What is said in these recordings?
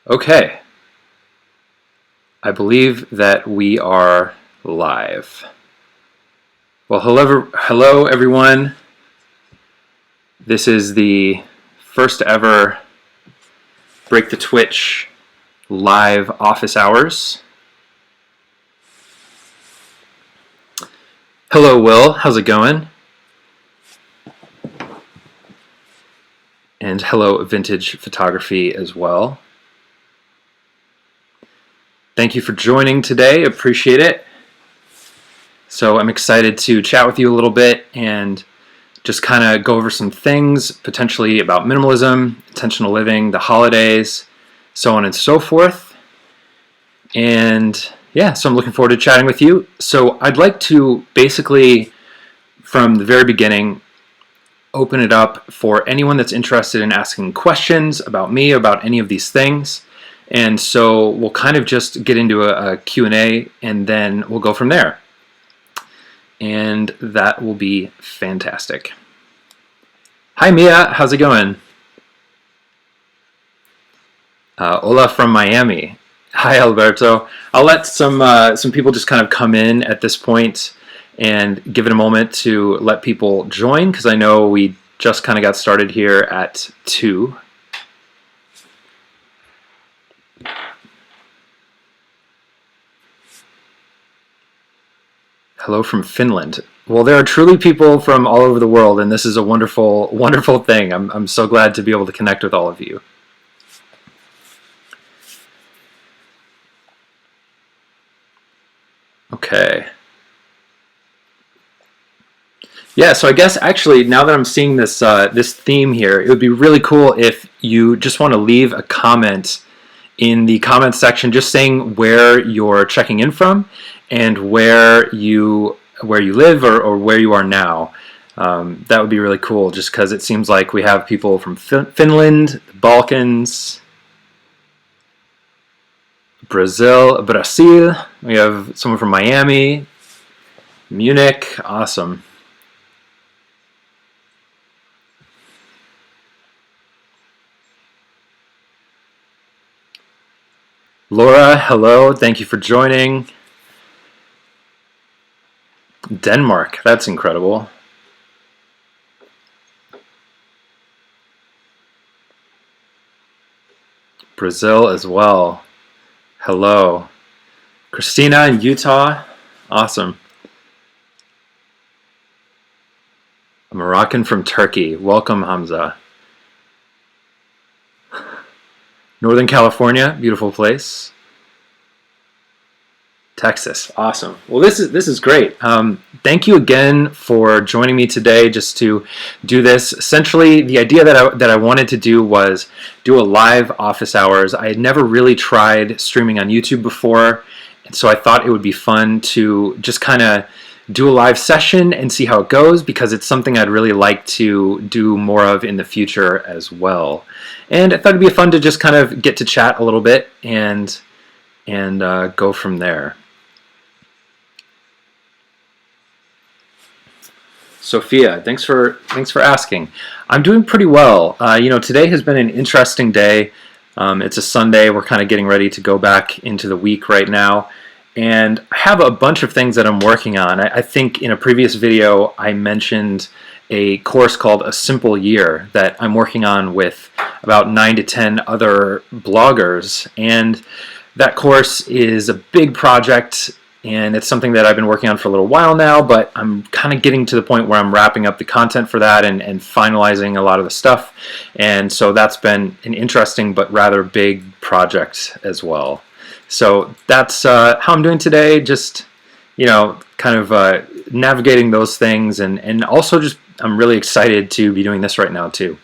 Okay, I believe that we are live. Well, hello everyone. This is the first ever Break the Twitch live office hours. Hello, Will. How's it going? And hello, Vintage Photography as well. Thank you for joining today. Appreciate it. So I'm excited to chat with you a little bit and just kind of go over some things, potentially about minimalism, intentional living, the holidays, so on and so forth. And yeah, so I'm looking forward to chatting with you. So I'd like to basically, from the very beginning, open it up for anyone that's interested in asking questions about me, about any of these things. And so we'll kind of just get into a Q&A and then we'll go from there. And that will be fantastic. Hi Mia, how's it going? Hola from Miami. Hi Alberto. I'll let some people just kind of come in at this point and give it a moment to let people join, because I know we just kind of got started here at 2. Hello from Finland. Well, there are truly people from all over the world, and this is a wonderful, wonderful thing. I'm so glad to be able to connect with all of you. Okay. Yeah, so I guess actually now that I'm seeing this this theme here, it would be really cool if you just want to leave a comment in the comments section, just saying where you're checking in from and where you live or where you are now. That would be really cool, just because it seems like we have people from Finland, the Balkans, Brazil. We have someone from Miami, Munich. Awesome. Laura, hello. Thank you for joining. Denmark, that's incredible. Brazil as well. Hello. Christina in Utah, awesome. A Moroccan from Turkey, welcome Hamza. Northern California, beautiful place. Texas, awesome. Well, this is great. Thank you again for joining me today just to do this. Essentially, the idea that I wanted to do was do a live office hours. I had never really tried streaming on YouTube before, and so I thought it would be fun to just kind of do a live session and see how it goes, because it's something I'd really like to do more of in the future as well. And I thought it'd be fun to just kind of get to chat a little bit and go from there. Sophia, thanks for asking. I'm doing pretty well. You know, today has been an interesting day. It's a Sunday. We're kind of getting ready to go back into the week right now. And I have a bunch of things that I'm working on. I think in a previous video I mentioned a course called A Simple Year that I'm working on with about 9 to 10 other bloggers. And that course is a big project, and it's something that I've been working on for a little while now, but I'm kind of getting to the point where I'm wrapping up the content for that and finalizing a lot of the stuff. And so that's been an interesting but rather big project as well. So that's how I'm doing today, just, you know, kind of navigating those things, and also just I'm really excited to be doing this right now too.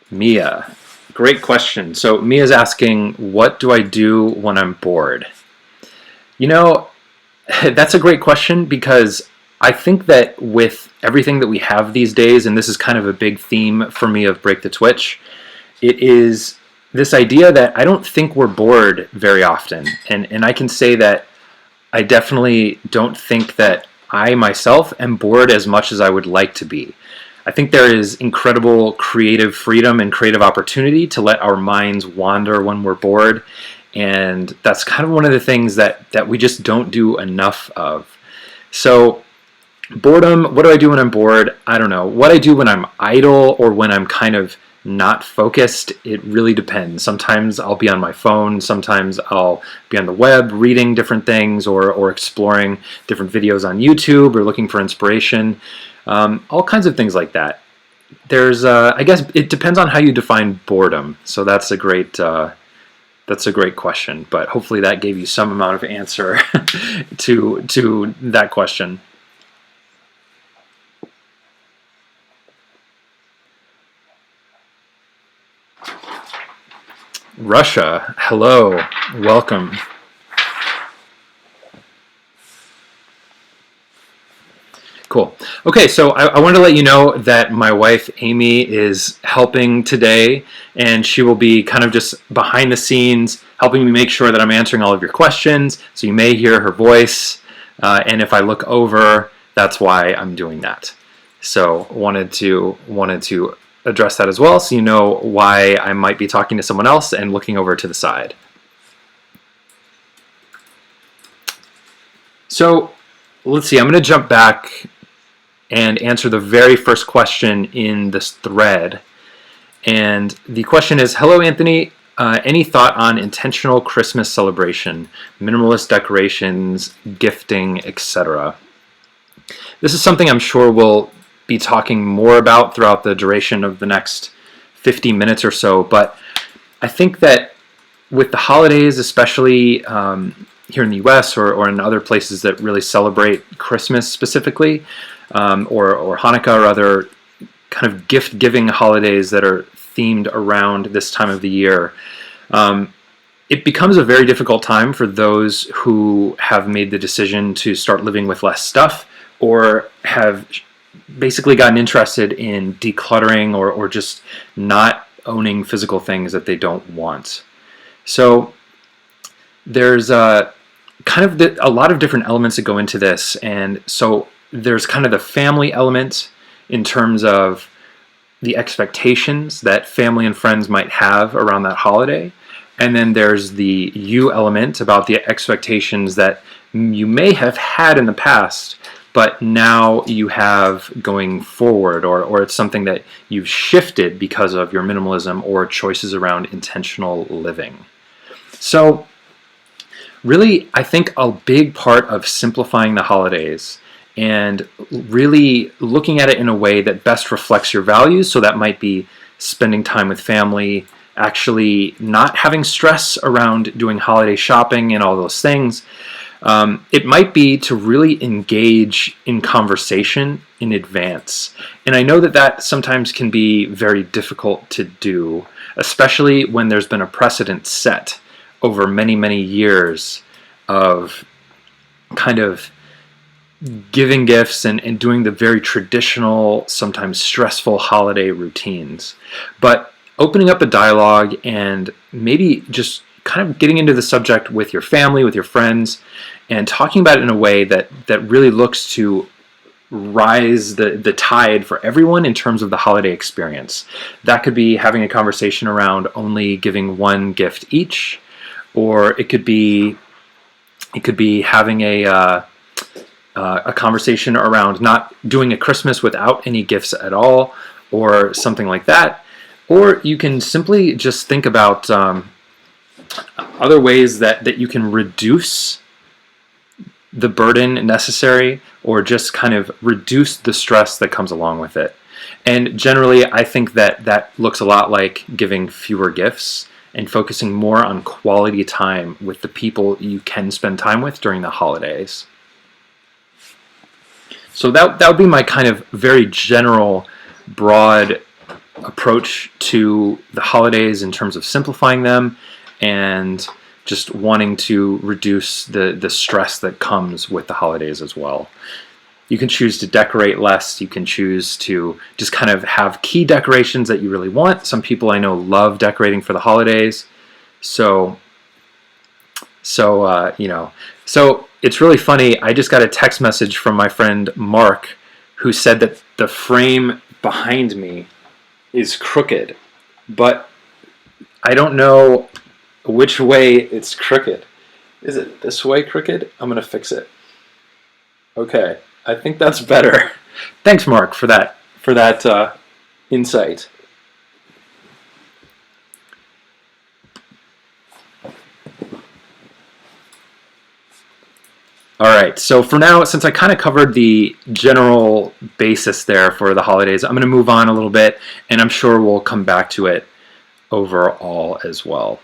Mia, great question. So Mia's asking, what do I do when I'm bored? You know, that's a great question, because I think that with everything that we have these days, and this is kind of a big theme for me of Break the Twitch, it is this idea that I don't think we're bored very often. And I can say that I definitely don't think that I myself am bored as much as I would like to be. I think there is incredible creative freedom and creative opportunity to let our minds wander when we're bored, and that's kind of one of the things that we just don't do enough of. So boredom, what do I do when I'm bored? I don't know. What I do when I'm idle or when I'm kind of not focused, it really depends. Sometimes I'll be on my phone, sometimes I'll be on the web reading different things or exploring different videos on YouTube or looking for inspiration. All kinds of things like that. There's, I guess it depends on how you define boredom. So that's a great question, but hopefully that gave you some amount of answer to that question. Russia, hello, welcome. Cool. Okay, so I wanted to let you know that my wife Amy is helping today, and she will be kind of just behind the scenes helping me make sure that I'm answering all of your questions. So you may hear her voice, and if I look over, that's why I'm doing that. So wanted to address that as well, so you know why I might be talking to someone else and looking over to the side. So let's see, I'm going to jump back and answer the very first question in this thread. And the question is, hello Anthony, any thought on intentional Christmas celebration, minimalist decorations, gifting, etc.? This is something I'm sure we'll be talking more about throughout the duration of the next 50 minutes or so, but I think that with the holidays, especially here in the US or in other places that really celebrate Christmas specifically, or Hanukkah or other kind of gift-giving holidays that are themed around this time of the year, it becomes a very difficult time for those who have made the decision to start living with less stuff or have basically gotten interested in decluttering or just not owning physical things that they don't want. So there's kind of a lot of different elements that go into this, and so there's kind of the family element in terms of the expectations that family and friends might have around that holiday, and then there's the you element about the expectations that you may have had in the past but now you have going forward, or it's something that you've shifted because of your minimalism or choices around intentional living. So really, I think a big part of simplifying the holidays and really looking at it in a way that best reflects your values, so that might be spending time with family, actually not having stress around doing holiday shopping and all those things. It might be to really engage in conversation in advance. And I know that that sometimes can be very difficult to do, especially when there's been a precedent set over many, many years of kind of giving gifts and doing the very traditional, sometimes stressful holiday routines. But opening up a dialogue and maybe just kind of getting into the subject with your family, with your friends, and talking about it in a way that really looks to rise the tide for everyone in terms of the holiday experience. That could be having a conversation around only giving one gift each, or it could be having a conversation around not doing a Christmas without any gifts at all, or something like that. Or you can simply just think about other ways that you can reduce the burden necessary, or just kind of reduce the stress that comes along with it. And generally, I think that looks a lot like giving fewer gifts and focusing more on quality time with the people you can spend time with during the holidays. So that would be my kind of very general, broad approach to the holidays in terms of simplifying them and just wanting to reduce the stress that comes with the holidays as well. You can choose to decorate less. You can choose to just kind of have key decorations that you really want. Some people I know love decorating for the holidays. So it's really funny. I just got a text message from my friend Mark, who said that the frame behind me is crooked, but I don't know which way it's crooked. Is it this way crooked? I'm going to fix it. Okay, I think that's better. Thanks, Mark, for that insight. All right, so for now, since I kind of covered the general basis there for the holidays, I'm going to move on a little bit, and I'm sure we'll come back to it overall as well.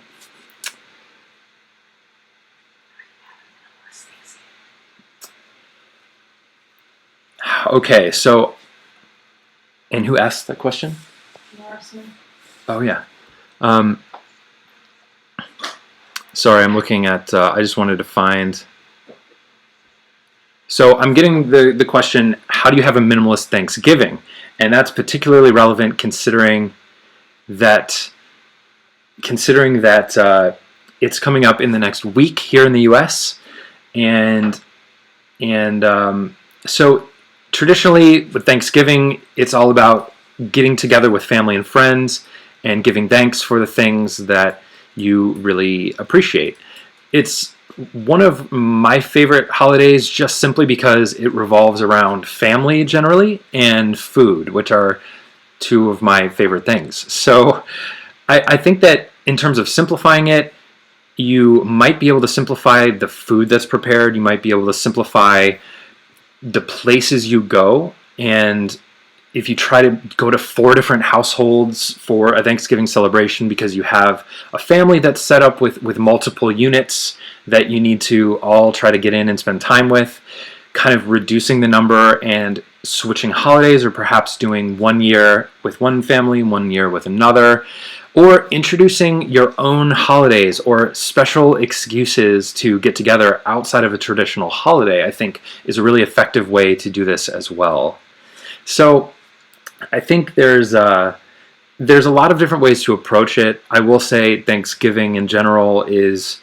Okay, so, and who asked that question? Morrison. Oh, yeah. Sorry, I'm looking at, I just wanted to find... So I'm getting the question, how do you have a minimalist Thanksgiving? And that's particularly relevant considering that it's coming up in the next week here in the U.S. And so traditionally with Thanksgiving, it's all about getting together with family and friends and giving thanks for the things that you really appreciate. It's one of my favorite holidays just simply because it revolves around family generally and food, which are two of my favorite things. So I think that in terms of simplifying it, you might be able to simplify the food that's prepared. You might be able to simplify the places you go. And if you try to go to 4 different households for a Thanksgiving celebration because you have a family that's set up with multiple units that you need to all try to get in and spend time with, kind of reducing the number and switching holidays, or perhaps doing 1 year with one family, 1 year with another, or introducing your own holidays or special excuses to get together outside of a traditional holiday, I think is a really effective way to do this as well. So I think there's a lot of different ways to approach it. I will say Thanksgiving in general is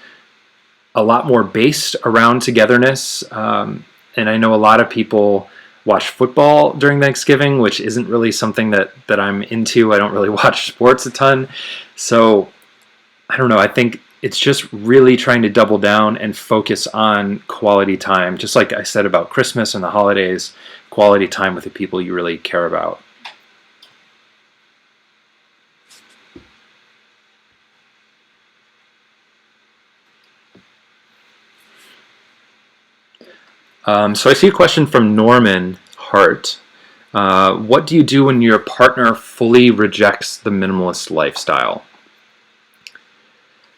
a lot more based around togetherness. And I know a lot of people watch football during Thanksgiving, which isn't really something that I'm into. I don't really watch sports a ton. So I don't know. I think it's just really trying to double down and focus on quality time. Just like I said about Christmas and the holidays, quality time with the people you really care about. So I see a question from Norman Hart. What do you do when your partner fully rejects the minimalist lifestyle?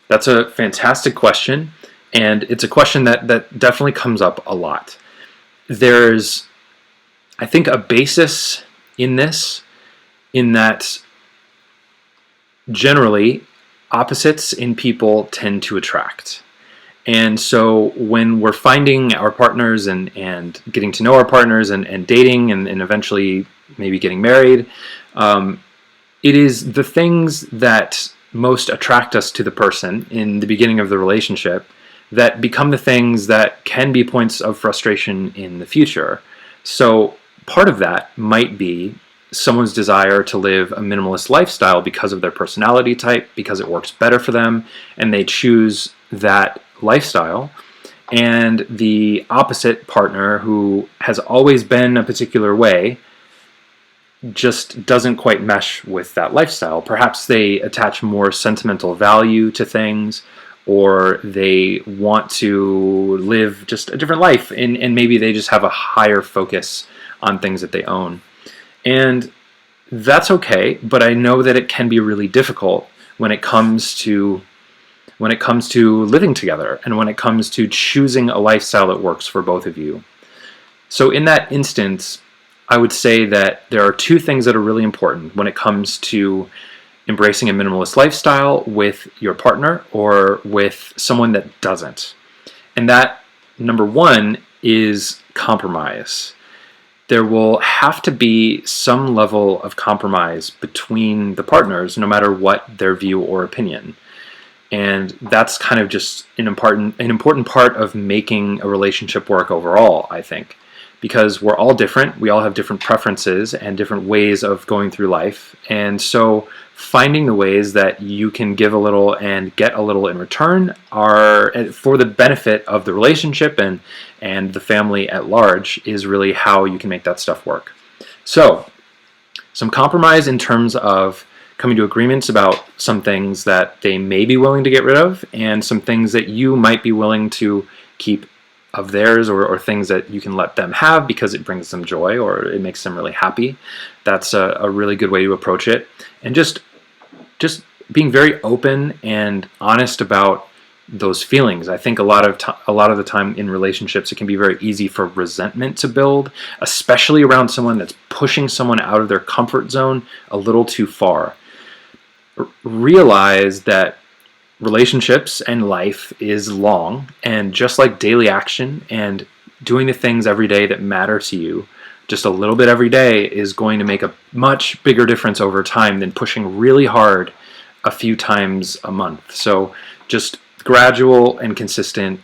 That's a fantastic question, and it's a question that definitely comes up a lot. There's, I think, a basis in this, in that generally opposites in people tend to attract. And so when we're finding our partners and getting to know our partners and dating and eventually maybe getting married, it is the things that most attract us to the person in the beginning of the relationship that become the things that can be points of frustration in the future. So part of that might be someone's desire to live a minimalist lifestyle because of their personality type, because it works better for them, and they choose that lifestyle, and the opposite partner who has always been a particular way just doesn't quite mesh with that lifestyle. Perhaps they attach more sentimental value to things, or they want to live just a different life, and maybe they just have a higher focus on things that they own. And that's okay, but I know that it can be really difficult when it comes to living together and when it comes to choosing a lifestyle that works for both of you. So in that instance, I would say that there are 2 things that are really important when it comes to embracing a minimalist lifestyle with your partner or with someone that doesn't. And that, number 1, is compromise. There will have to be some level of compromise between the partners, no matter what their view or opinion. And that's kind of just an important part of making a relationship work overall, I think. because we're all different. We all have different preferences and different ways of going through life. And so finding the ways that you can give a little and get a little in return are for the benefit of the relationship and the family at large is really how you can make that stuff work. So some compromise in terms of coming to agreements about some things that they may be willing to get rid of and some things that you might be willing to keep of theirs, or things that you can let them have because it brings them joy or it makes them really happy. That's a really good way to approach it. And just being very open and honest about those feelings. I think a lot of the time in relationships, it can be very easy for resentment to build, especially around someone that's pushing someone out of their comfort zone a little too far. Realize that relationships and life is long, and just like daily action and doing the things every day that matter to you, just a little bit every day is going to make a much bigger difference over time than pushing really hard a few times a month. So just gradual and consistent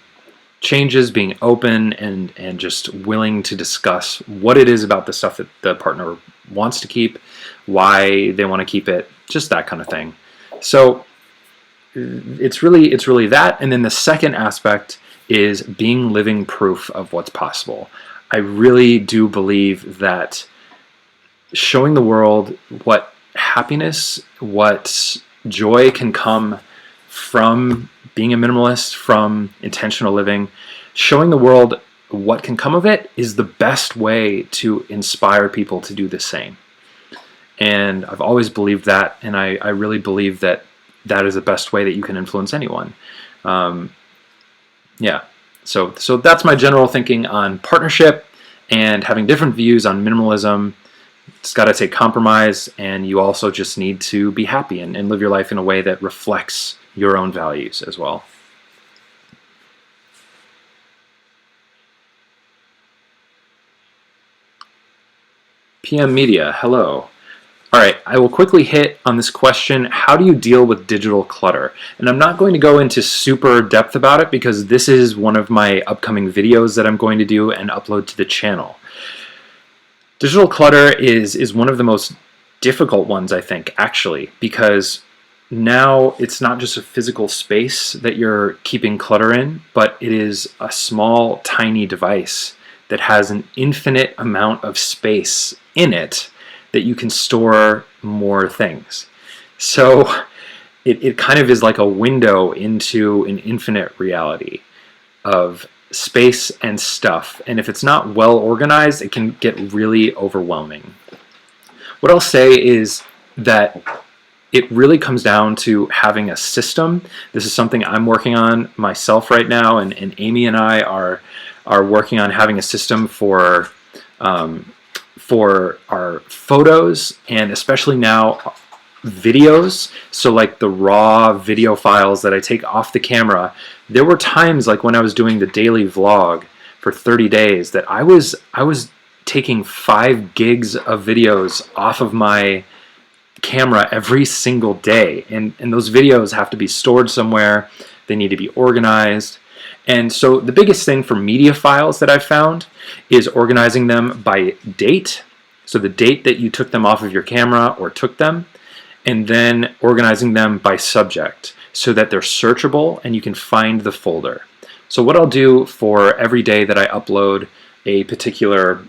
changes, being open and just willing to discuss what it is about the stuff that the partner wants to keep, why they want to keep it, just that kind of thing. So it's really that. And then the second aspect is being living proof of what's possible. I really do believe that showing the world what happiness, what joy can come from being a minimalist, from intentional living, showing the world what can come of it is the best way to inspire people to do the same. And I've always believed that, and I really believe that that is the best way that you can influence anyone. Yeah, so that's my general thinking on partnership and having different views on minimalism. It's got to take compromise, and you also just need to be happy and live your life in a way that reflects your own values as well. PM Media, hello. All right, I will quickly hit on this question: how do you deal with digital clutter? And I'm not going to go into super depth about it because this is one of my upcoming videos that I'm going to do and upload to the channel. Digital clutter is one of the most difficult ones, I think, actually, because now it's not just a physical space that you're keeping clutter in, but it is a small, tiny device that has an infinite amount of space in it that you can store more things. So it kind of is like a window into an infinite reality of space and stuff. And if it's not well organized, it can get really overwhelming. What I'll say is that it really comes down to having a system. This is something I'm working on myself right now, and Amy and I are working on having a system for our photos, and especially now videos. So like the raw video files that I take off the camera, there were times like when I was doing the daily vlog for 30 days that I was taking 5 gigs of videos off of my camera every single day, and those videos have to be stored somewhere. They need to be organized. And so the biggest thing for media files that I've found is organizing them by date, so the date that you took them off of your camera or took them, and then organizing them by subject so that they're searchable and you can find the folder. So what I'll do for every day that I upload a particular,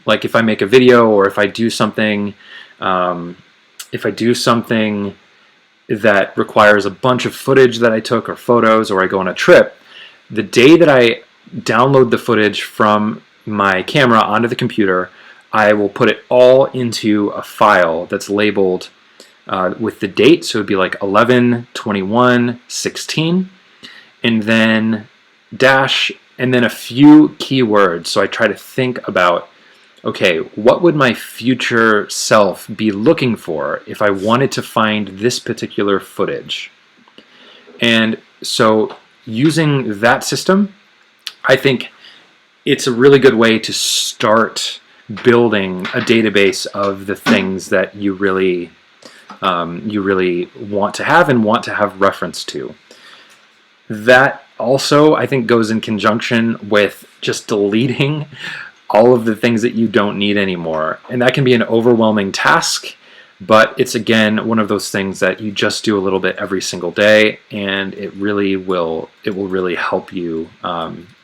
like if I make a video or if I do something, that requires a bunch of footage that I took or photos, or I go on a trip, the day that I download the footage from my camera onto the computer, I will put it all into a file that's labeled with the date, so it'd be like 11/21/16, and then dash, and then a few keywords. So I try to think about, okay, what would my future self be looking for if I wanted to find this particular footage? And so using that system, I think it's a really good way to start building a database of the things that you really want to have and want to have reference to. That also, I think, goes in conjunction with just deleting all of the things that you don't need anymore. And that can be an overwhelming task, but it's again one of those things that you just do a little bit every single day, and it will really help you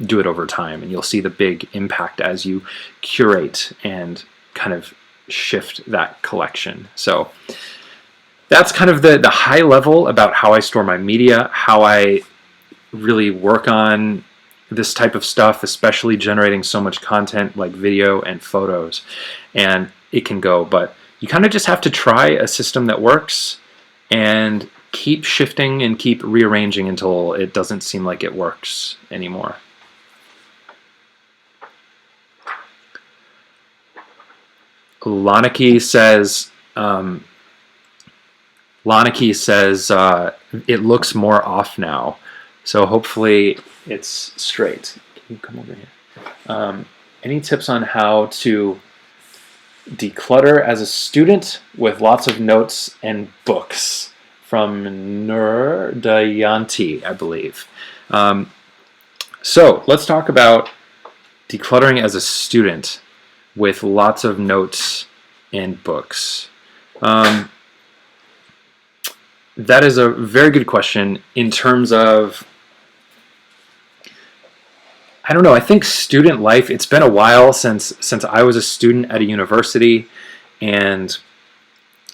do it over time, and you'll see the big impact as you curate and kind of shift that collection. So that's kind of the high level about how I store my media, how I really work on this type of stuff, especially generating so much content like video and photos. And it can go, but you kind of just have to try a system that works and keep shifting and keep rearranging until it doesn't seem like it works anymore. Lanaki says it looks more off now. So hopefully it's straight. Can you come over here? Any tips on how to declutter as a student with lots of notes and books? From Nur Dayanti, I believe. So let's talk about decluttering as a student with lots of notes and books. That is a very good question in terms of, I don't know, I think student life, it's been a while since I was a student at a university, and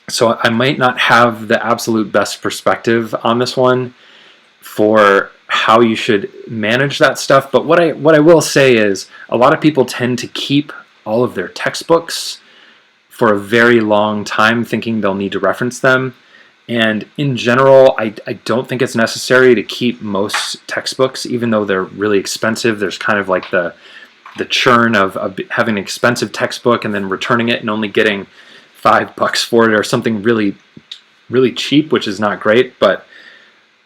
so I might not have the absolute best perspective on this one for how you should manage that stuff. But what I will say is a lot of people tend to keep all of their textbooks for a very long time thinking they'll need to reference them. And in general, I don't think it's necessary to keep most textbooks, even though they're really expensive. There's kind of like the churn of having an expensive textbook and then returning it and only getting $5 for it or something really, really cheap, which is not great. But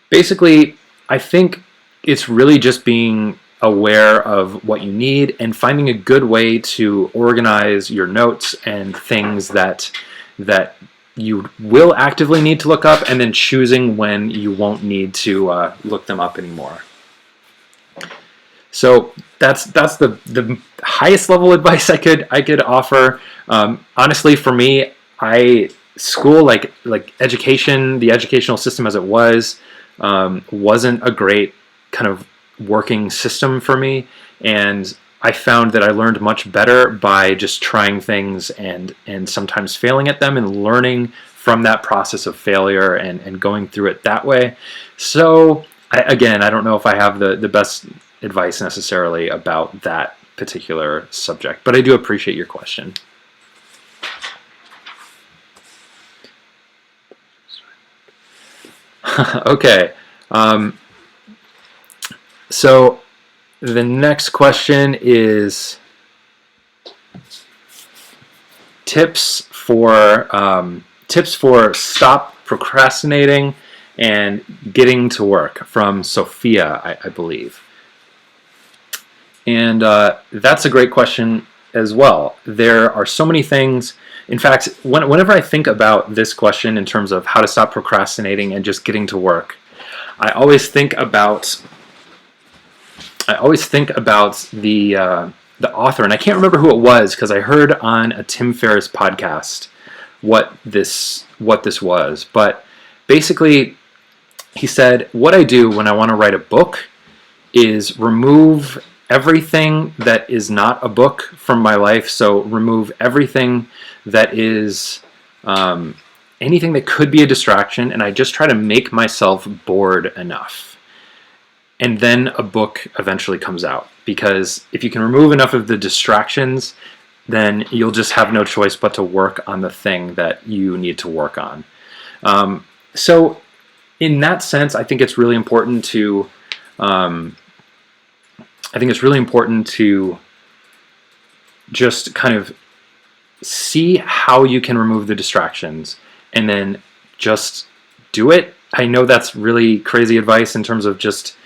basically, I think it's really just being aware of what you need and finding a good way to organize your notes and things that you will actively need to look up, and then choosing when you won't need to look them up anymore. So that's the highest level advice I could offer. Honestly, for me, school, like education, the educational system as it was, wasn't a great kind of working system for me, and I found that I learned much better by just trying things and sometimes failing at them and learning from that process of failure and going through it that way. So I don't know if I have the best advice necessarily about that particular subject, but I do appreciate your question. Okay. So the next question is tips for stop procrastinating and getting to work, from Sophia, I believe. And that's a great question as well. There are so many things. In fact, whenever I think about this question in terms of how to stop procrastinating and just getting to work, I always think about the author, and I can't remember who it was because I heard on a Tim Ferriss podcast what this was. But basically, he said, what I do when I want to write a book is remove everything that is not a book from my life. So remove everything that is anything that could be a distraction, and I just try to make myself bored enough. And then a book eventually comes out, because if you can remove enough of the distractions, then you'll just have no choice but to work on the thing that you need to work on. So in that sense, I think it's really important to just kind of see how you can remove the distractions and then just do it. I know that's really crazy advice in terms of just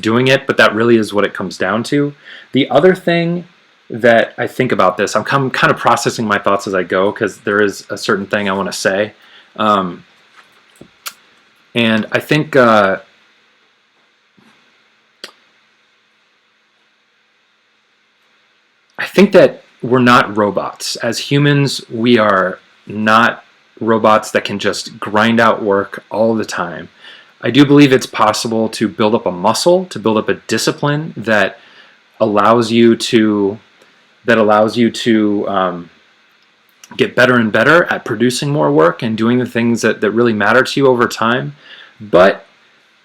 doing it, but that really is what it comes down to. The other thing that I think about this, I'm kind of processing my thoughts as I go, because there is a certain thing I want to say. And I think that we're not robots. As humans, we are not robots that can just grind out work all the time. I do believe it's possible to build up a muscle, to build up a discipline that allows you to get better and better at producing more work and doing the things that really matter to you over time. But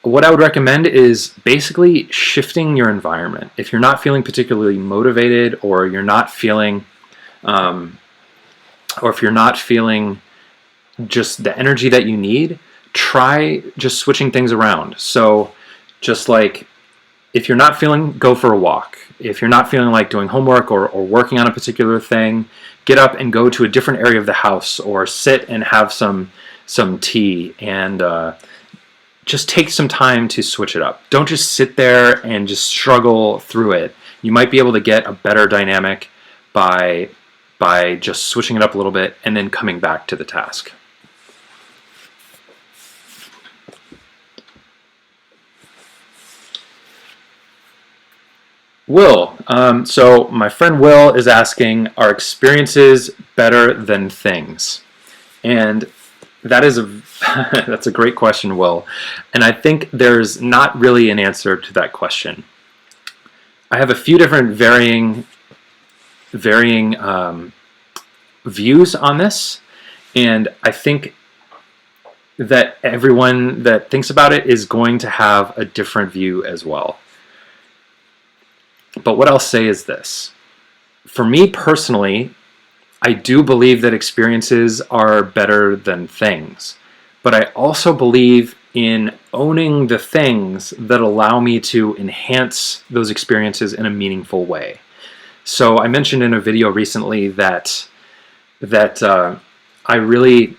what I would recommend is basically shifting your environment. If you're not feeling particularly motivated, or you're not feeling, or if you're not feeling just the energy that you need, try just switching things around. So just like, if you're not feeling, go for a walk. If you're not feeling like doing homework or working on a particular thing, get up and go to a different area of the house, or sit and have some tea, and just take some time to switch it up. Don't just sit there and just struggle through it. You might be able to get a better dynamic by just switching it up a little bit and then coming back to the task. Will, so my friend Will is asking, are experiences better than things? And that is that's a great question, Will. And I think there's not really an answer to that question. I have a few different varying views on this, and I think that everyone that thinks about it is going to have a different view as well. But what I'll say is this. For me personally, I do believe that experiences are better than things. But I also believe in owning the things that allow me to enhance those experiences in a meaningful way. So I mentioned in a video recently that I really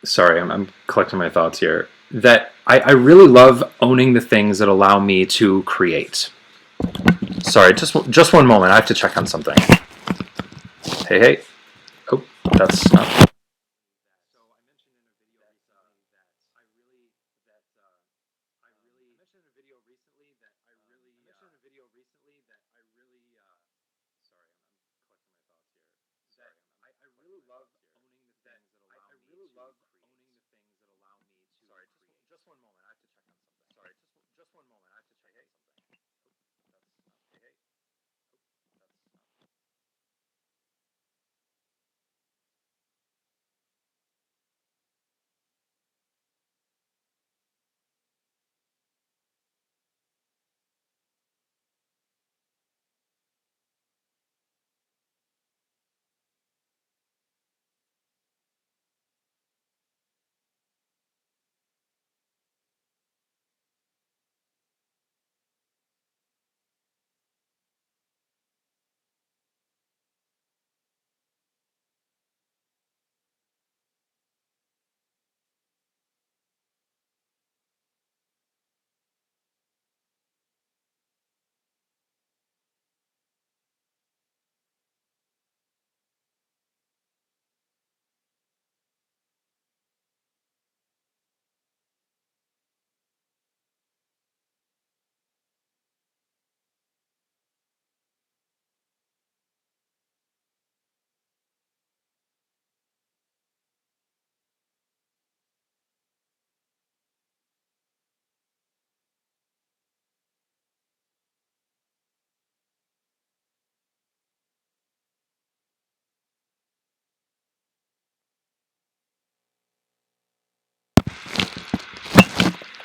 sorry, I'm collecting my thoughts here, that I really love owning the things that allow me to create. Sorry, just one moment. I have to check on something. Hey. Oh, that's not.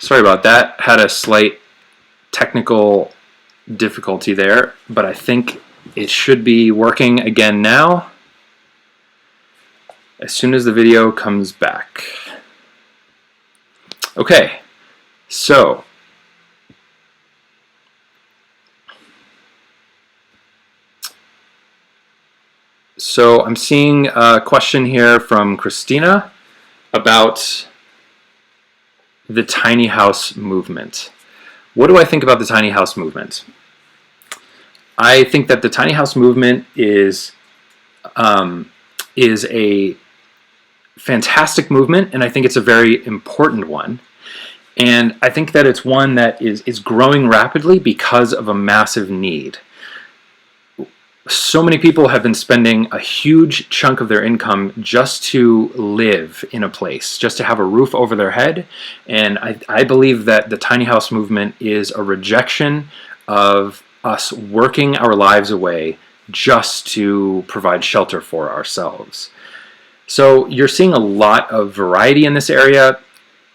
Sorry about that. Had a slight technical difficulty there, but I think it should be working again now as soon as the video comes back. Okay, so I'm seeing a question here from Christina about the tiny house movement. What do I think about the tiny house movement? I think that the tiny house movement is a fantastic movement, and I think it's a very important one. And I think that it's one that is growing rapidly because of a massive need. So many people have been spending a huge chunk of their income just to live in a place, just to have a roof over their head. And I believe that the tiny house movement is a rejection of us working our lives away just to provide shelter for ourselves. So you're seeing a lot of variety in this area.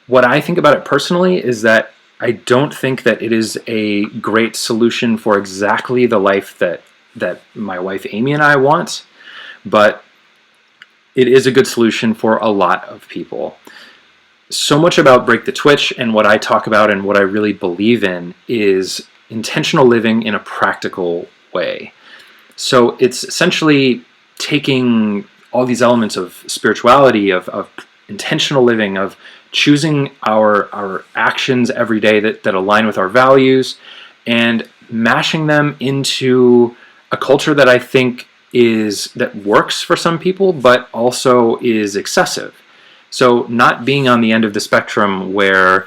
What I think about it personally is that I don't think that it is a great solution for exactly the life that my wife Amy and I want, but it is a good solution for a lot of people. So much about Break the Twitch and what I talk about and what I really believe in is intentional living in a practical way. So it's essentially taking all these elements of spirituality, of intentional living, of choosing our actions every day that align with our values, and mashing them into a culture that I think that works for some people, but also is excessive. So not being on the end of the spectrum where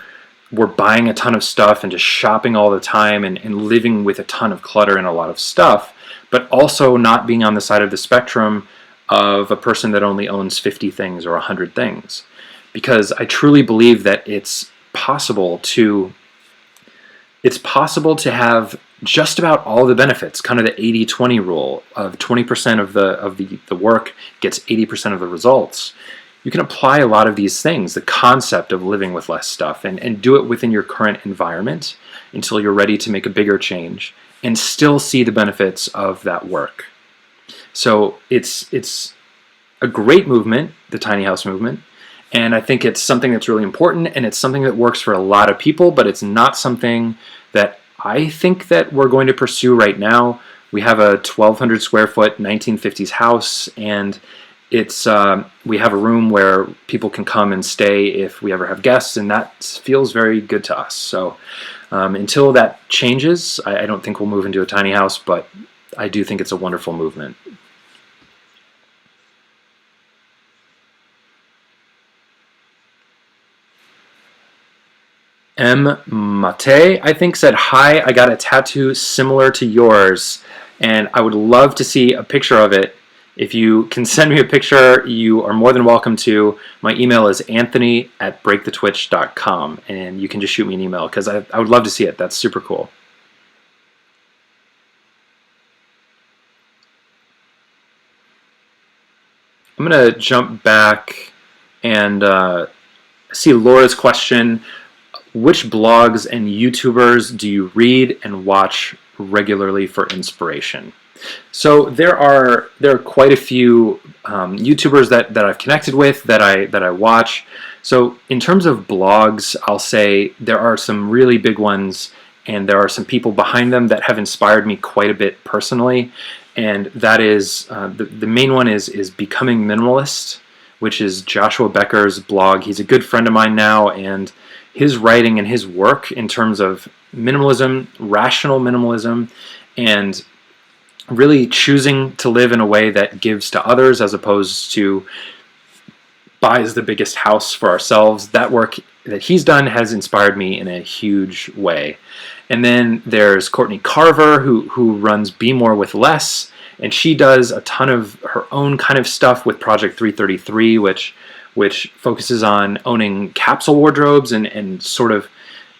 we're buying a ton of stuff and just shopping all the time and living with a ton of clutter and a lot of stuff, but also not being on the side of the spectrum of a person that only owns 50 things or 100 things. Because I truly believe that it's possible to have just about all the benefits, kind of the 80-20 rule of 20% of the work gets 80% of the results. You can apply a lot of these things, the concept of living with less stuff, and do it within your current environment until you're ready to make a bigger change and still see the benefits of that work. So it's a great movement, the tiny house movement, and I think it's something that's really important, and it's something that works for a lot of people, but it's not something that I think that we're going to pursue right now. We have a 1,200 square foot 1950s house, and we have a room where people can come and stay if we ever have guests, and that feels very good to us. So until that changes, I don't think we'll move into a tiny house, but I do think it's a wonderful movement. M. Mate, I think, said, "Hi, I got a tattoo similar to yours, and I would love to see a picture of it. If you can send me a picture, you are more than welcome to. My email is anthony@breakthetwitch.com, and you can just shoot me an email because I would love to see it. That's super cool." I'm going to jump back and see Laura's question. Which blogs and YouTubers do you read and watch regularly for inspiration? So there are quite a few YouTubers that I've connected with that I watch. So in terms of blogs, I'll say there are some really big ones, and there are some people behind them that have inspired me quite a bit personally. And that is the main one is Becoming Minimalist, which is Joshua Becker's blog. He's a good friend of mine now, and his writing and his work in terms of minimalism, rational minimalism, and really choosing to live in a way that gives to others as opposed to buys the biggest house for ourselves. That work that he's done has inspired me in a huge way. And then there's Courtney Carver, who runs Be More with Less, and she does a ton of her own kind of stuff with Project 333, which focuses on owning capsule wardrobes and sort of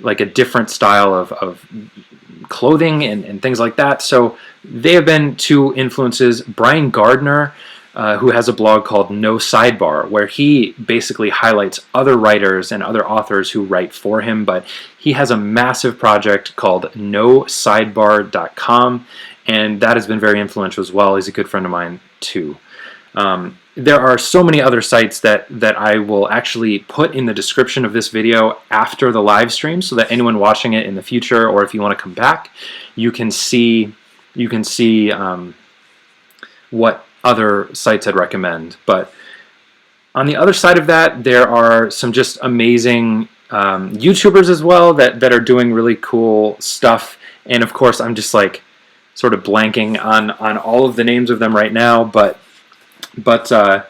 like a different style of clothing and things like that. So they have been two influences. Brian Gardner, who has a blog called No Sidebar, where he basically highlights other writers and other authors who write for him, but he has a massive project called NoSidebar.com, and that has been very influential as well. He's a good friend of mine too. There are so many other sites that I will actually put in the description of this video after the live stream, so that anyone watching it in the future, or if you want to come back, you can see what other sites I'd recommend. But on the other side of that, there are some just amazing YouTubers as well that are doing really cool stuff. And of course, I'm just like sort of blanking on all of the names of them right now, but I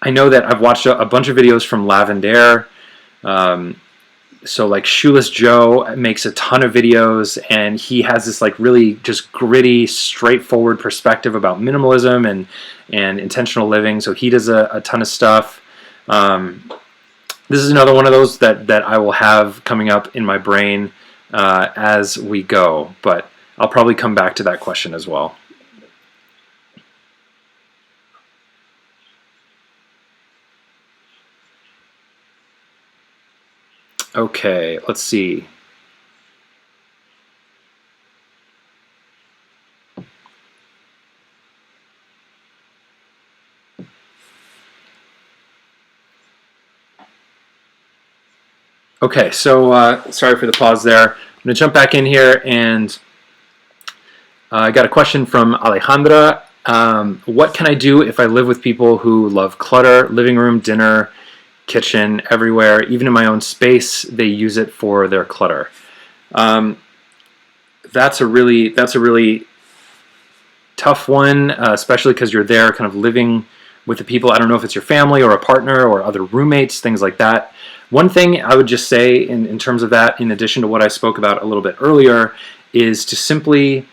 know that I've watched a bunch of videos from Lavender. So like Shoeless Joe makes a ton of videos, and he has this like really just gritty, straightforward perspective about minimalism and intentional living. So he does a ton of stuff. This is another one of those that I will have coming up in my brain as we go, but I'll probably come back to that question as well. Okay, let's see. Okay, so sorry for the pause there. I'm going to jump back in here, and I got a question from Alejandra. What can I do if I live with people who love clutter, living room, dinner, kitchen, everywhere, even in my own space, they use it for their clutter? That's a really tough one, especially because you're there kind of living with the people. I don't know if it's your family or a partner or other roommates, things like that. One thing I would just say in terms of that, in addition to what I spoke about a little bit earlier, is to simply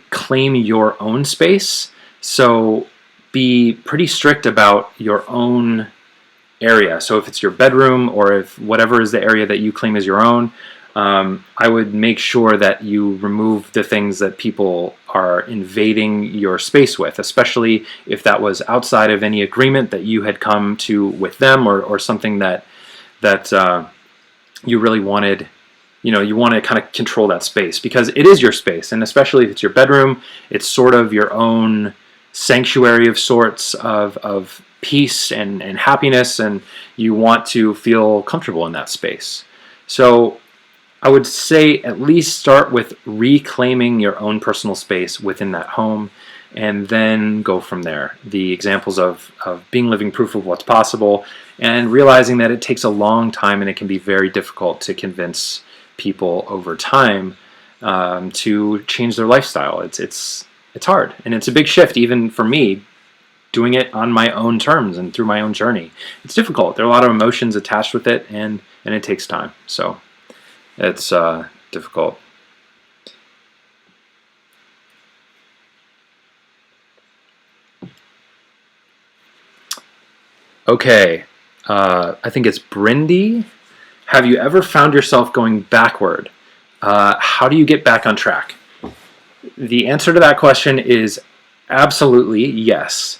claim your own space. So be pretty strict about your own area. So if it's your bedroom or if whatever is the area that you claim as your own, I would make sure that you remove the things that people are invading your space with, especially if that was outside of any agreement that you had come to with them, or something that you really wanted. You want to kind of control that space, because it is your space, and especially if it's your bedroom, it's sort of your own sanctuary of sorts of peace and happiness, and you want to feel comfortable in that space. So I would say at least start with reclaiming your own personal space within that home, and then go from there. The examples of being living proof of what's possible, and realizing that it takes a long time and it can be very difficult to convince people over time to change their lifestyle. It's hard, and it's a big shift even for me, doing it on my own terms and through my own journey. It's difficult. There are a lot of emotions attached with it, and it takes time. So it's difficult. Okay, I think it's Brindy. Have you ever found yourself going backward? How do you get back on track? The answer to that question is absolutely yes.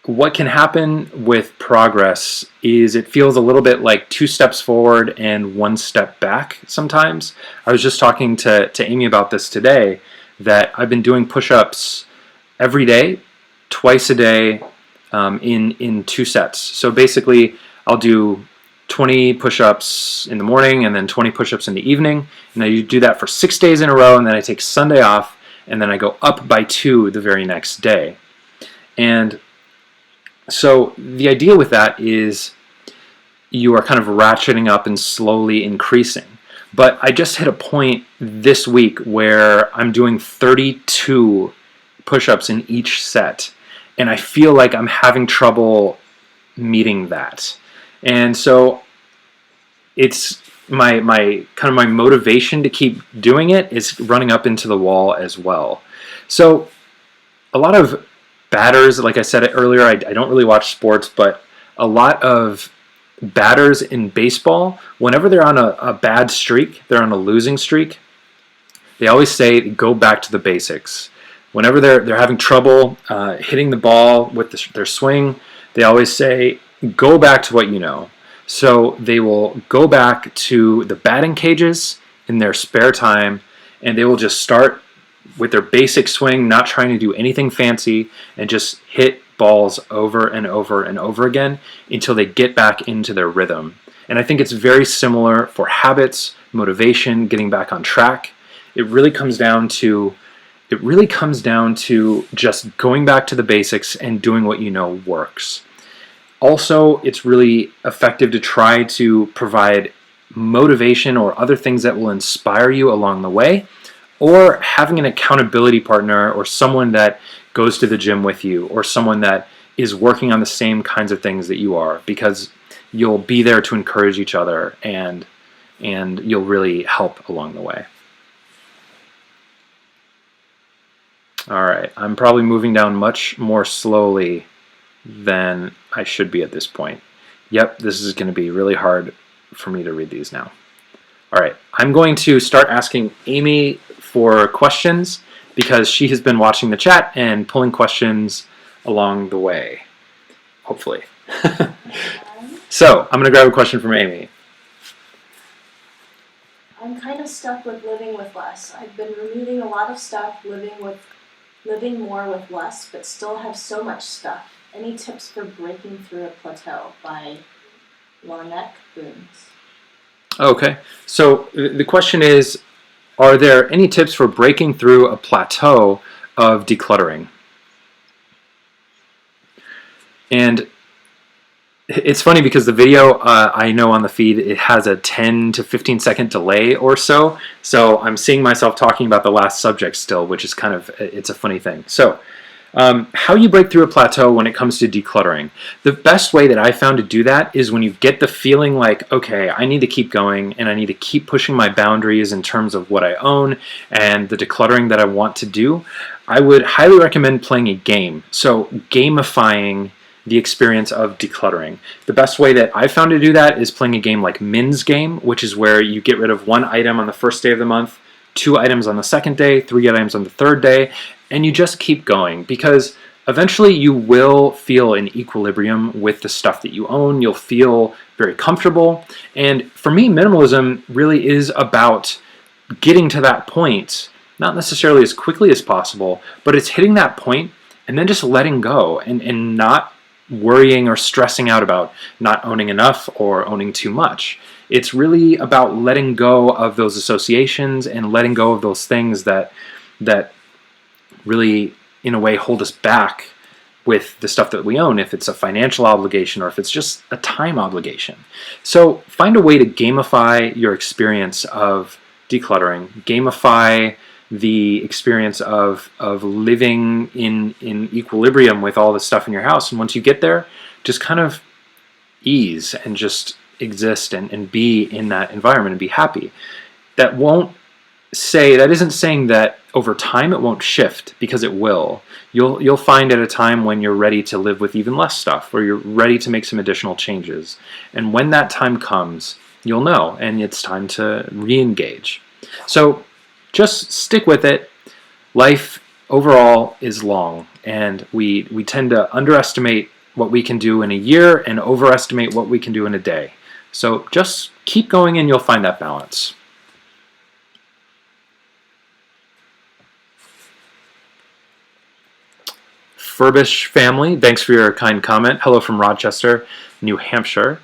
What can happen with progress is it feels a little bit like 2 steps forward and 1 step back sometimes. I was just talking to Amy about this today, that I've been doing push-ups every day, twice a day, in 2 sets. So basically, I'll do 20 push-ups in the morning and then 20 push-ups in the evening, and I do that for 6 days in a row, and then I take Sunday off, and then I go up by 2 the very next day. And so the idea with that is you are kind of ratcheting up and slowly increasing. But I just hit a point this week where I'm doing 32 push-ups in each set, and I feel like I'm having trouble meeting that. And so it's my motivation to keep doing it is running up into the wall as well. So a lot of batters, like I said earlier, I don't really watch sports, but a lot of batters in baseball, whenever they're on a bad streak, they're on a losing streak, they always say go back to the basics. Whenever they're having trouble hitting the ball with their swing, they always say go back to what you know. So they will go back to the batting cages in their spare time, and they will just start with their basic swing, not trying to do anything fancy, and just hit balls over and over and over again until they get back into their rhythm. And I think it's very similar for habits, motivation, getting back on track. It really comes down to just going back to the basics and doing what you know works. Also, it's really effective to try to provide motivation or other things that will inspire you along the way, or having an accountability partner or someone that goes to the gym with you, or someone that is working on the same kinds of things that you are, because you'll be there to encourage each other, and you'll really help along the way. All right, I'm probably moving down much more slowly than I should be at this point. Yep, this is going to be really hard for me to read these now. All right, I'm going to start asking Amy for questions because she has been watching the chat and pulling questions along the way, hopefully. So I'm going to grab a question from Amy. I'm kind of stuck with living with less. I've been removing a lot of stuff, living more with less, but still have so much stuff. Any tips for breaking through a plateau? By Lorneck Boones. Okay, so the question is, are there any tips for breaking through a plateau of decluttering? And it's funny because the video I know on the feed, it has a 10 to 15 second delay or so. So I'm seeing myself talking about the last subject still, which is kind of, it's a funny thing. So how you break through a plateau when it comes to decluttering. The best way that I found to do that is when you get the feeling like, okay, I need to keep going and I need to keep pushing my boundaries in terms of what I own and the decluttering that I want to do. I would highly recommend playing a game. So gamifying the experience of decluttering. The best way that I've found to do that is playing a game like Min's Game, which is where you get rid of one item on the first day of the month, 2 items on the second day, 3 items on the third day, and you just keep going, because eventually you will feel in equilibrium with the stuff that you own. You'll feel very comfortable. And for me, minimalism really is about getting to that point, not necessarily as quickly as possible, but it's hitting that point and then just letting go and not worrying or stressing out about not owning enough or owning too much. It's really about letting go of those associations and letting go of those things that really, in a way, hold us back with the stuff that we own, if it's a financial obligation or if it's just a time obligation. So find a way to gamify your experience of decluttering, gamify the experience of living in equilibrium with all the stuff in your house. And once you get there, just kind of ease and just exist and be in that environment and be happy. That isn't saying that over time it won't shift, because it will. You'll find at a time when you're ready to live with even less stuff, or you're ready to make some additional changes. And when that time comes, you'll know, and it's time to re-engage. So just stick with it. Life overall is long, and we tend to underestimate what we can do in a year and overestimate what we can do in a day. So just keep going and you'll find that balance. Furbish family, thanks for your kind comment. Hello from Rochester, New Hampshire.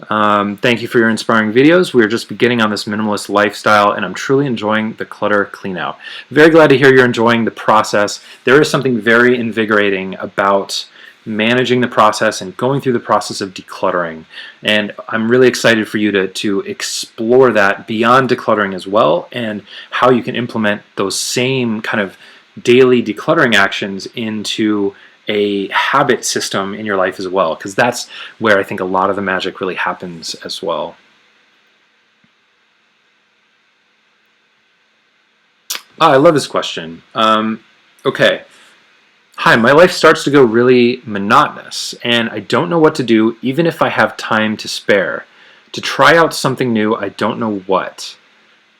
Thank you for your inspiring videos. We're just beginning on this minimalist lifestyle, and I'm truly enjoying the clutter clean out. Very glad to hear you're enjoying the process. There is something very invigorating about managing the process and going through the process of decluttering. And I'm really excited for you to explore that beyond decluttering as well, and how you can implement those same kind of daily decluttering actions into a habit system in your life as well, because that's where I think a lot of the magic really happens as well. I love this question. Okay. Hi, my life starts to go really monotonous, and I don't know what to do even if I have time to spare. To try out something new, I don't know what.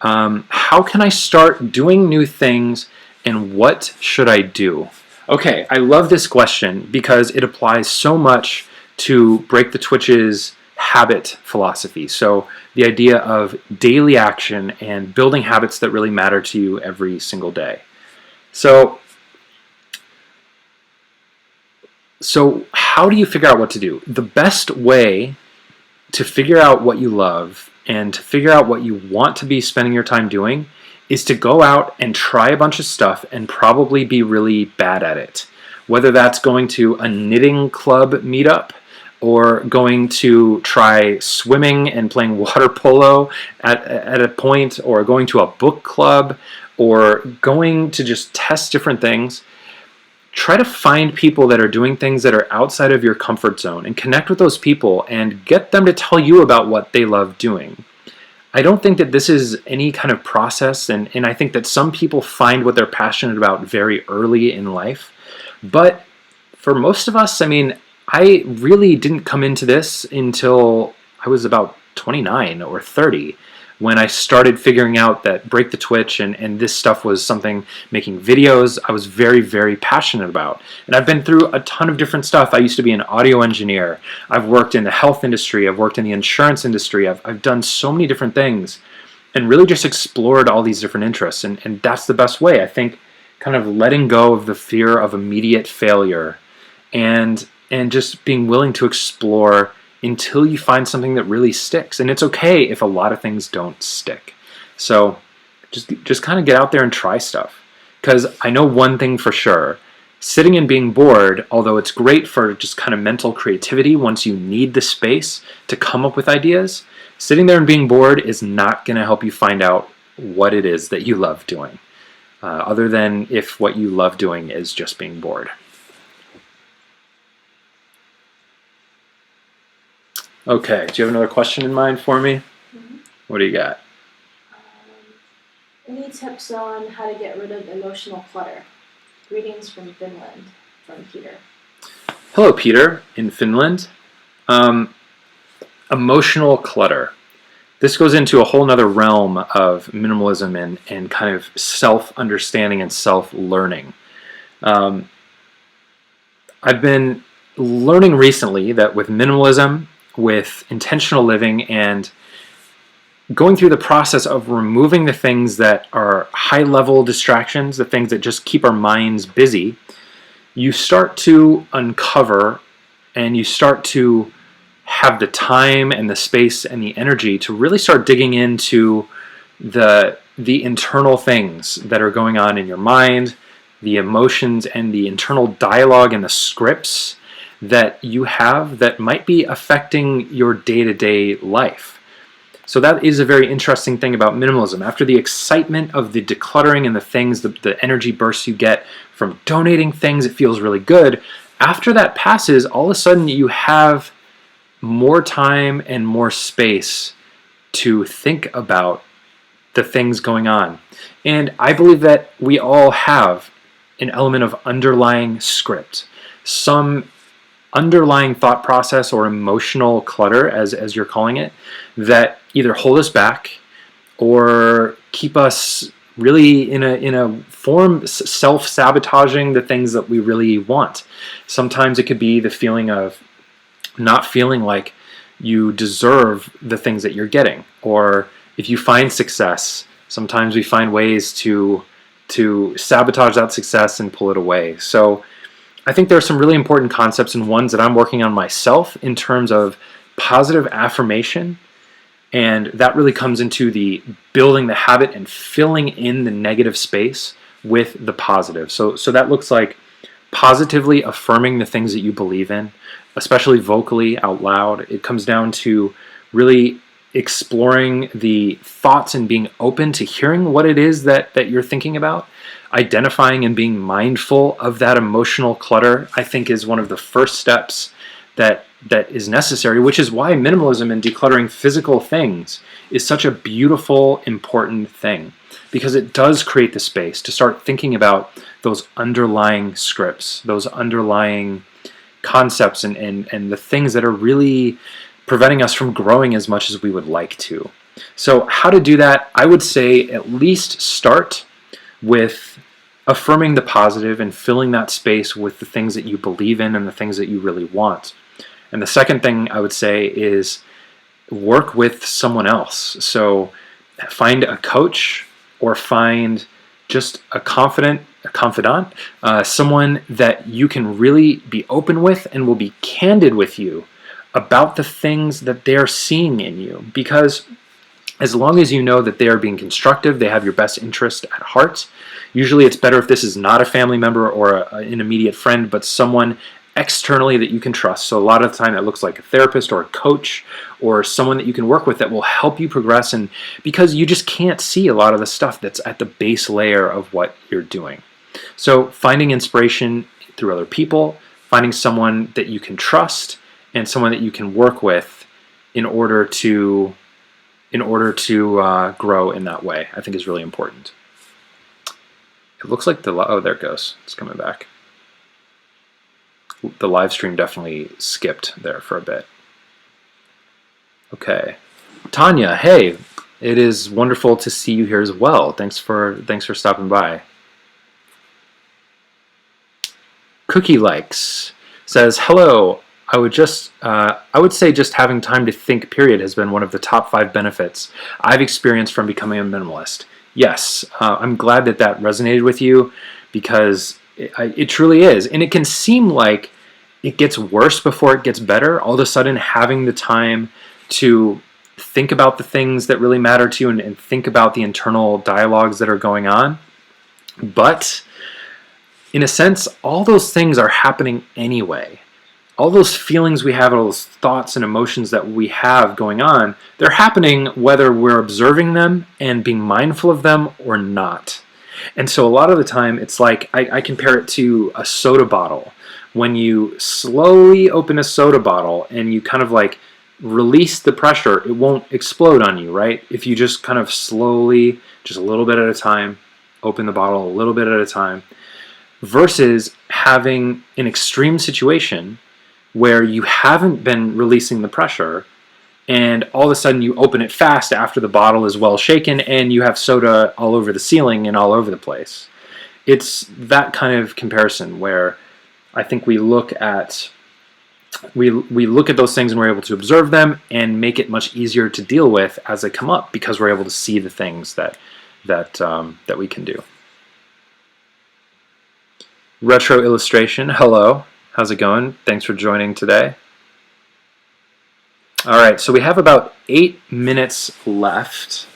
How can I start doing new things, and what should I do? Okay, I love this question because it applies so much to Break the Twitch's habit philosophy. So the idea of daily action and building habits that really matter to you every single day. So how do you figure out what to do? The best way to figure out what you love and to figure out what you want to be spending your time doing is to go out and try a bunch of stuff and probably be really bad at it. Whether that's going to a knitting club meetup, or going to try swimming and playing water polo at a point, or going to a book club, or going to just test different things. try to find people that are doing things that are outside of your comfort zone and connect with those people and get them to tell you about what they love doing. I don't think that this is any kind of process, and I think that some people find what they're passionate about very early in life. But for most of us, I mean, I really didn't come into this until I was about 29 or 30, when I started figuring out that Break the Twitch and this stuff was something, making videos, I was very, very passionate about. And I've been through a ton of different stuff. I used to be an audio engineer. I've worked in the health industry. I've worked in the insurance industry. I've done so many different things and really just explored all these different interests. And that's the best way. I think kind of letting go of the fear of immediate failure and just being willing to explore until you find something that really sticks. And it's okay if a lot of things don't stick. So just kind of get out there and try stuff. Because I know one thing for sure, sitting and being bored, although it's great for just kind of mental creativity once you need the space to come up with ideas, sitting there and being bored is not going to help you find out what it is that you love doing, other than if what you love doing is just being bored. Okay, do you have another question in mind for me? Mm-hmm. What do you got? Any tips on how to get rid of emotional clutter? Greetings from Finland, from Peter. Hello, Peter, in Finland. Emotional clutter. This goes into a whole nother realm of minimalism and kind of self-understanding and self-learning. I've been learning recently that with minimalism, with intentional living, and going through the process of removing the things that are high-level distractions, the things that just keep our minds busy, you start to uncover and you start to have the time and the space and the energy to really start digging into the internal things that are going on in your mind, the emotions and the internal dialogue and the scripts that you have that might be affecting your day-to-day life. So that is a very interesting thing about minimalism. After the excitement of the decluttering and the things, the energy bursts you get from donating things, it feels really good. After that passes, all of a sudden you have more time and more space to think about the things going on. And I believe that we all have an element of underlying script, some underlying thought process or emotional clutter, as you're calling it, that either hold us back or keep us really in a form self-sabotaging the things that we really want. Sometimes it could be the feeling of not feeling like you deserve the things that you're getting, or if you find success, sometimes we find ways to sabotage that success and pull it away. So I think there are some really important concepts and ones that I'm working on myself in terms of positive affirmation, and that really comes into the building the habit and filling in the negative space with the positive. So that looks like positively affirming the things that you believe in, especially vocally out loud. It comes down to really exploring the thoughts and being open to hearing what it is that you're thinking about. Identifying and being mindful of that emotional clutter, I think, is one of the first steps that is necessary, which is why minimalism and decluttering physical things is such a beautiful, important thing, because it does create the space to start thinking about those underlying scripts, those underlying concepts and the things that are really preventing us from growing as much as we would like to. So how to do that? I would say at least start with affirming the positive and filling that space with the things that you believe in and the things that you really want. And the second thing I would say is work with someone else. So find a coach or find just a confidant, someone that you can really be open with and will be candid with you about the things that they're seeing in you. Because as long as you know that they are being constructive, they have your best interest at heart. Usually it's better if this is not a family member or an immediate friend, but someone externally that you can trust. So a lot of the time that looks like a therapist or a coach or someone that you can work with that will help you progress, and because you just can't see a lot of the stuff that's at the base layer of what you're doing. So finding inspiration through other people, finding someone that you can trust and someone that you can work with in order to grow in that way, I think is really important. It looks like oh, there it goes. It's coming back. The live stream definitely skipped there for a bit. Okay. Tanya, hey, it is wonderful to see you here as well. Thanks for stopping by. Cookie Likes says, hello. I would say just having time to think, period, has been one of the top 5 benefits I've experienced from becoming a minimalist. Yes, I'm glad that resonated with you, because it truly is. And it can seem like it gets worse before it gets better. All of a sudden, having the time to think about the things that really matter to you and think about the internal dialogues that are going on. But in a sense, all those things are happening anyway. All those feelings we have, all those thoughts and emotions that we have going on, they're happening whether we're observing them and being mindful of them or not. And so a lot of the time, it's like, I compare it to a soda bottle. When you slowly open a soda bottle and you kind of like release the pressure, it won't explode on you, right? If you just kind of slowly, just a little bit at a time, open the bottle a little bit at a time, versus having an extreme situation where you haven't been releasing the pressure and all of a sudden you open it fast after the bottle is well shaken and you have soda all over the ceiling and all over the place. It's that kind of comparison where I think we look at those things and we're able to observe them and make it much easier to deal with as they come up, because we're able to see the things that we can do. Retro Illustration, hello. How's it going? Thanks for joining today. All right, so we have about 8 minutes left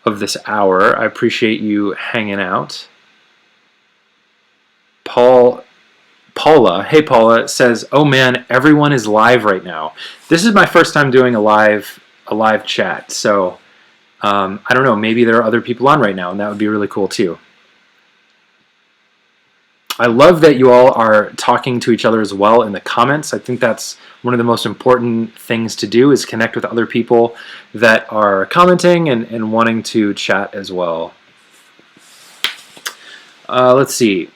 of this hour. I appreciate you hanging out. Paula, hey Paula, says, oh man, everyone is live right now. This is my first time doing a live chat, so I don't know, maybe there are other people on right now, and that would be really cool too. I love that you all are talking to each other as well in the comments. I think that's one of the most important things to do, is connect with other people that are commenting and wanting to chat as well. Let's see.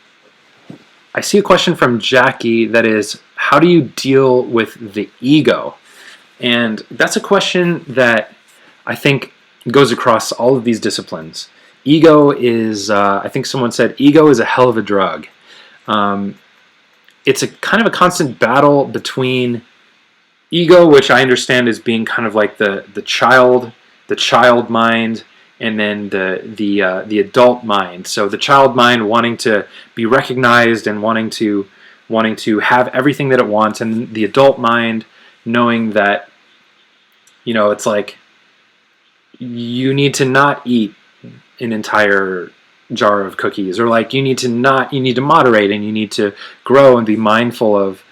I see a question from Jackie that is, how do you deal with the ego? And that's a question that I think goes across all of these disciplines. Ego is, I think someone said, ego is a hell of a drug. It's a kind of a constant battle between ego, which I understand as being kind of like the child mind, and then the adult mind. So the child mind wanting to be recognized and wanting to have everything that it wants, and the adult mind knowing that, you know, it's like you need to not eat an entire jar of cookies, or like you need to moderate, and you need to grow and be mindful of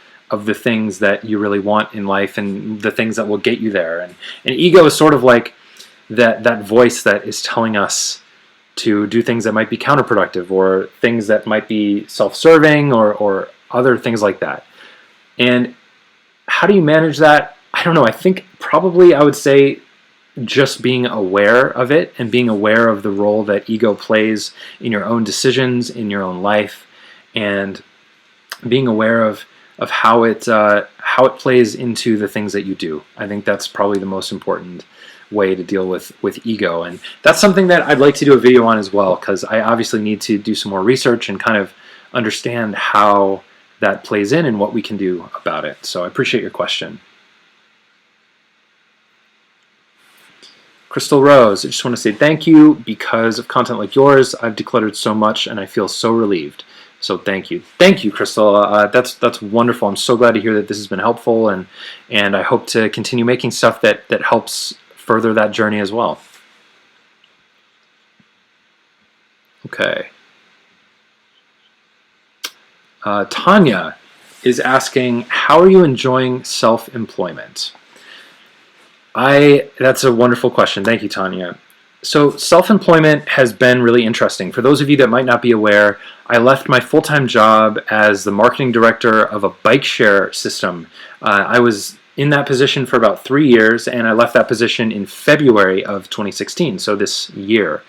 the things that you really want in life and the things that will get you there. And ego is sort of like that voice that is telling us to do things that might be counterproductive, or things that might be self-serving, or other things like that. And how do you manage that? I don't know. I think probably I would say just being aware of it, and being aware of the role that ego plays in your own decisions, in your own life, and being aware of how it plays into the things that you do. I think that's probably the most important way to deal with ego, and that's something that I'd like to do a video on as well, because I obviously need to do some more research and kind of understand how that plays in and what we can do about it. So I appreciate your question. Crystal Rose, I just want to say thank you. Because of content like yours, I've decluttered so much and I feel so relieved. So thank you. Thank you, Crystal. That's wonderful. I'm so glad to hear that this has been helpful, and I hope to continue making stuff that helps further that journey as well. Okay. Tanya is asking, how are you enjoying self-employment? That's a wonderful question. Thank you, Tanya. So self-employment has been really interesting. For those of you that might not be aware, I left my full-time job as the marketing director of a bike share system. I was in that position for about 3 years, and I left that position in February of 2016, so this year.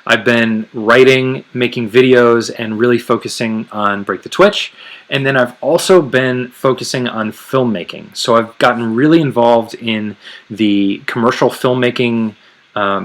I've been writing, making videos, and really focusing on Break the Twitch. And then I've also been focusing on filmmaking. So I've gotten really involved in the commercial filmmaking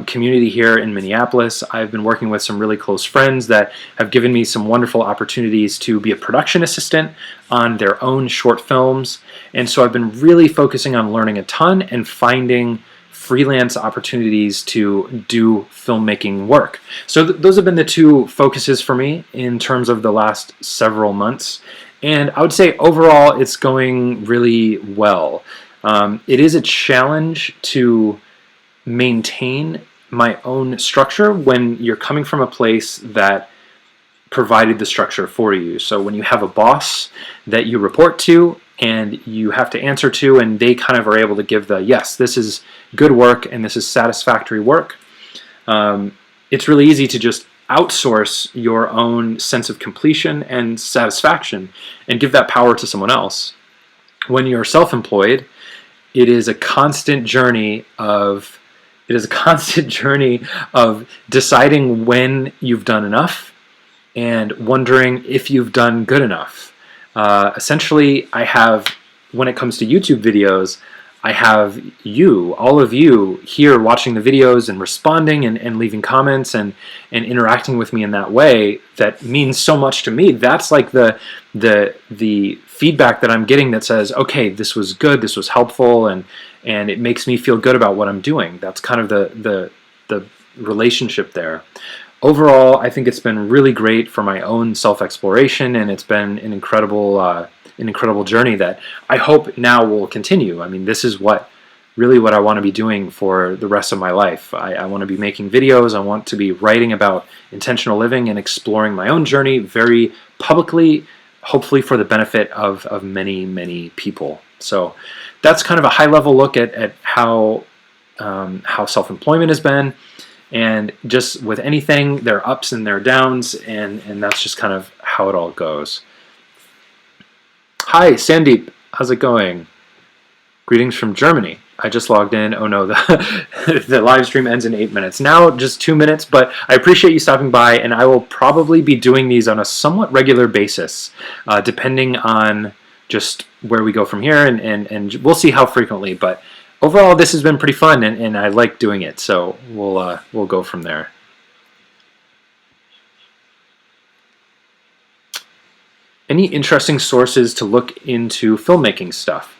community here in Minneapolis. I've been working with some really close friends that have given me some wonderful opportunities to be a production assistant on their own short films. And so I've been really focusing on learning a ton and finding freelance opportunities to do filmmaking work. So those have been the two focuses for me in terms of the last several months. And I would say overall it's going really well. It is a challenge to maintain my own structure when you're coming from a place that provided the structure for you. So when you have a boss that you report to and you have to answer to, and they kind of are able to give the, yes, this is good work and this is satisfactory work, it's really easy to just outsource your own sense of completion and satisfaction and give that power to someone else. When you're self-employed, it is a constant journey of deciding when you've done enough and wondering if you've done good enough. Essentially, when it comes to YouTube videos, I have all of you here watching the videos and responding and leaving comments and interacting with me in that way. That means so much to me. That's like the feedback that I'm getting that says, okay, this was good, this was helpful, and it makes me feel good about what I'm doing. That's kind of the relationship there. Overall, I think it's been really great for my own self-exploration, and it's been an incredible journey that I hope now will continue. I mean, this is really what I want to be doing for the rest of my life. I want to be making videos. I want to be writing about intentional living and exploring my own journey very publicly, hopefully for the benefit of many, many people. So that's kind of a high-level look at how self-employment has been. And just with anything, there are ups and there are downs, and that's just kind of how it all goes. Hi, Sandeep. How's it going? Greetings from Germany. I just logged in. Oh no, the live stream ends in 8 minutes. Now just 2 minutes, but I appreciate you stopping by, and I will probably be doing these on a somewhat regular basis, depending on just where we go from here, and we'll see how frequently, but overall this has been pretty fun, and I like doing it, so we'll go from there. Any interesting sources to look into filmmaking stuff?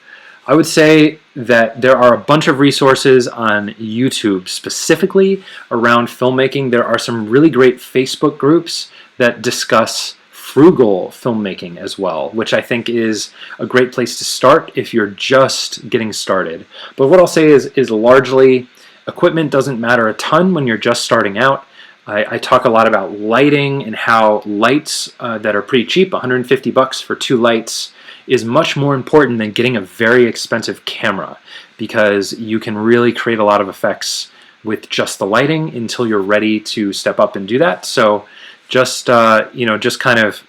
I would say that there are a bunch of resources on YouTube specifically around filmmaking. There are some really great Facebook groups that discuss frugal filmmaking as well, which I think is a great place to start if you're just getting started. But what I'll say is largely equipment doesn't matter a ton when you're just starting out. I talk a lot about lighting and how lights that are pretty cheap, 150 bucks for 2 lights, is much more important than getting a very expensive camera, because you can really create a lot of effects with just the lighting until you're ready to step up and do that. So just just kind of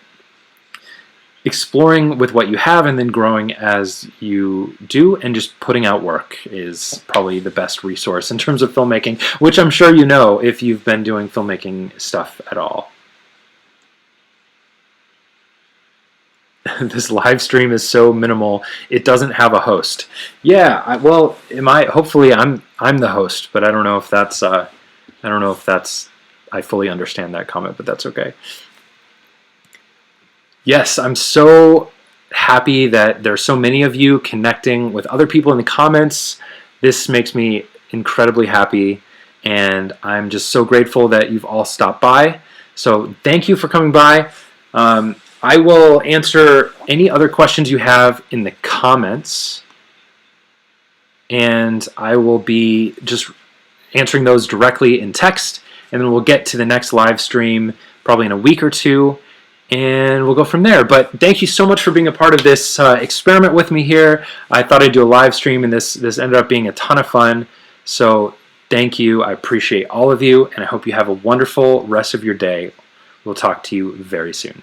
exploring with what you have and then growing as you do, and just putting out work is probably the best resource in terms of filmmaking, which I'm sure you know if you've been doing filmmaking stuff at all. This live stream is so minimal, it doesn't have a host. Yeah, hopefully I'm the host, but I don't know if that's I fully understand that comment, but that's okay. Yes, I'm so happy that there's so many of you connecting with other people in the comments. This makes me incredibly happy, and I'm just so grateful that you've all stopped by. So thank you for coming by. I will answer any other questions you have in the comments, and I will be just answering those directly in text, and then we'll get to the next live stream probably in a week or two, and we'll go from there. But thank you so much for being a part of this experiment with me here. I thought I'd do a live stream, and this ended up being a ton of fun. So Thank you. I appreciate all of you, and I hope you have a wonderful rest of your day. We'll talk to you very soon.